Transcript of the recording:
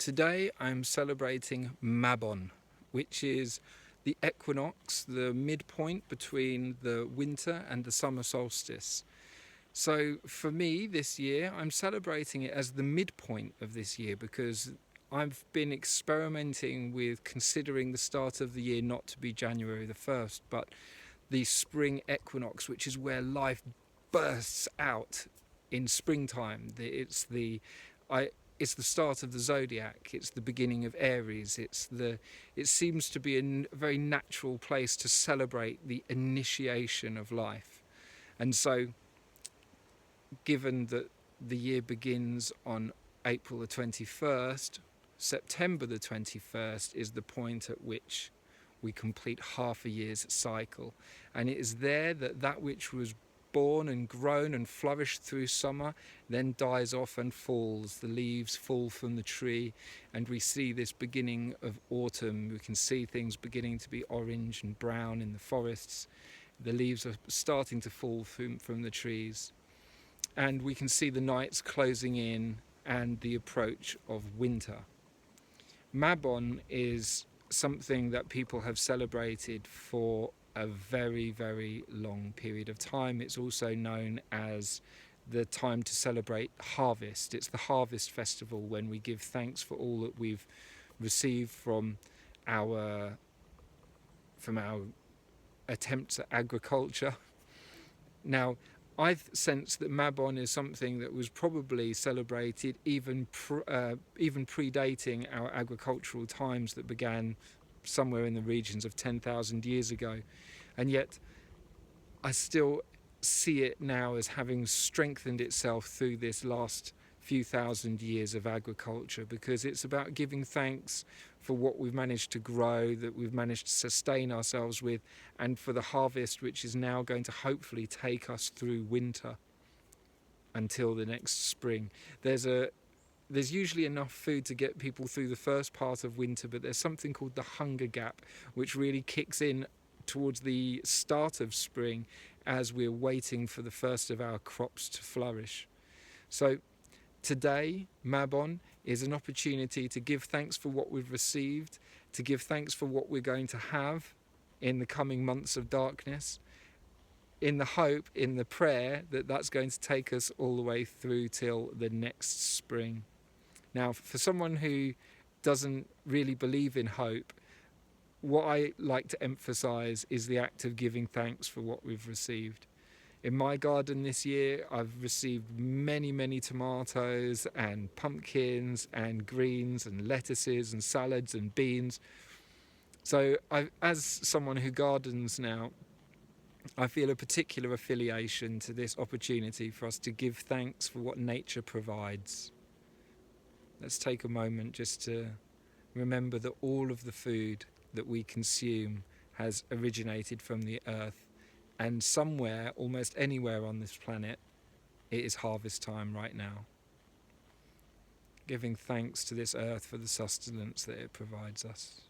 Today I'm celebrating Mabon, which is the equinox, the midpoint between the winter and the summer solstice. So for me this year, I'm celebrating it as the midpoint of this year because I've been experimenting with considering the start of the year not to be January the 1st, but the spring equinox, which is where life bursts out in springtime. It's the start of the zodiac. It's the beginning of Aries. It seems to be a very natural place to celebrate the initiation of life. And so, given that the year begins on April the 21st, September the 21st is the point at which we complete half a year's cycle. And it is there that which was born and grown and flourished through summer then dies off and falls. The leaves fall from the tree and we see this beginning of autumn. We can see things beginning to be orange and brown in the forests. The leaves are starting to fall from the trees, and we can see the nights closing in and the approach of winter. Mabon is something that people have celebrated for a very, very long period of time. It's also known as the time to celebrate harvest. It's the harvest festival when we give thanks for all that we've received from our attempts at agriculture. Now, I've sensed that Mabon is something that was probably celebrated even predating our agricultural times that began somewhere in the regions of 10,000 years ago. And yet I still see it now as having strengthened itself through this last few thousand years of agriculture, because it's about giving thanks for what we've managed to grow, that we've managed to sustain ourselves with, and for the harvest which is now going to hopefully take us through winter until the next spring. There's usually enough food to get people through the first part of winter, but there's something called the hunger gap, which really kicks in towards the start of spring as we're waiting for the first of our crops to flourish. So today, Mabon is an opportunity to give thanks for what we've received, to give thanks for what we're going to have in the coming months of darkness, in the hope, in the prayer that that's going to take us all the way through till the next spring. Now, for someone who doesn't really believe in hope, what I like to emphasize is the act of giving thanks for what we've received. In my garden this year, I've received many, many tomatoes and pumpkins and greens and lettuces and salads and beans. So as someone who gardens now, I feel a particular affiliation to this opportunity for us to give thanks for what nature provides. Let's take a moment just to remember that all of the food that we consume has originated from the earth, and somewhere, almost anywhere on this planet, it is harvest time right now. Giving thanks to this earth for the sustenance that it provides us.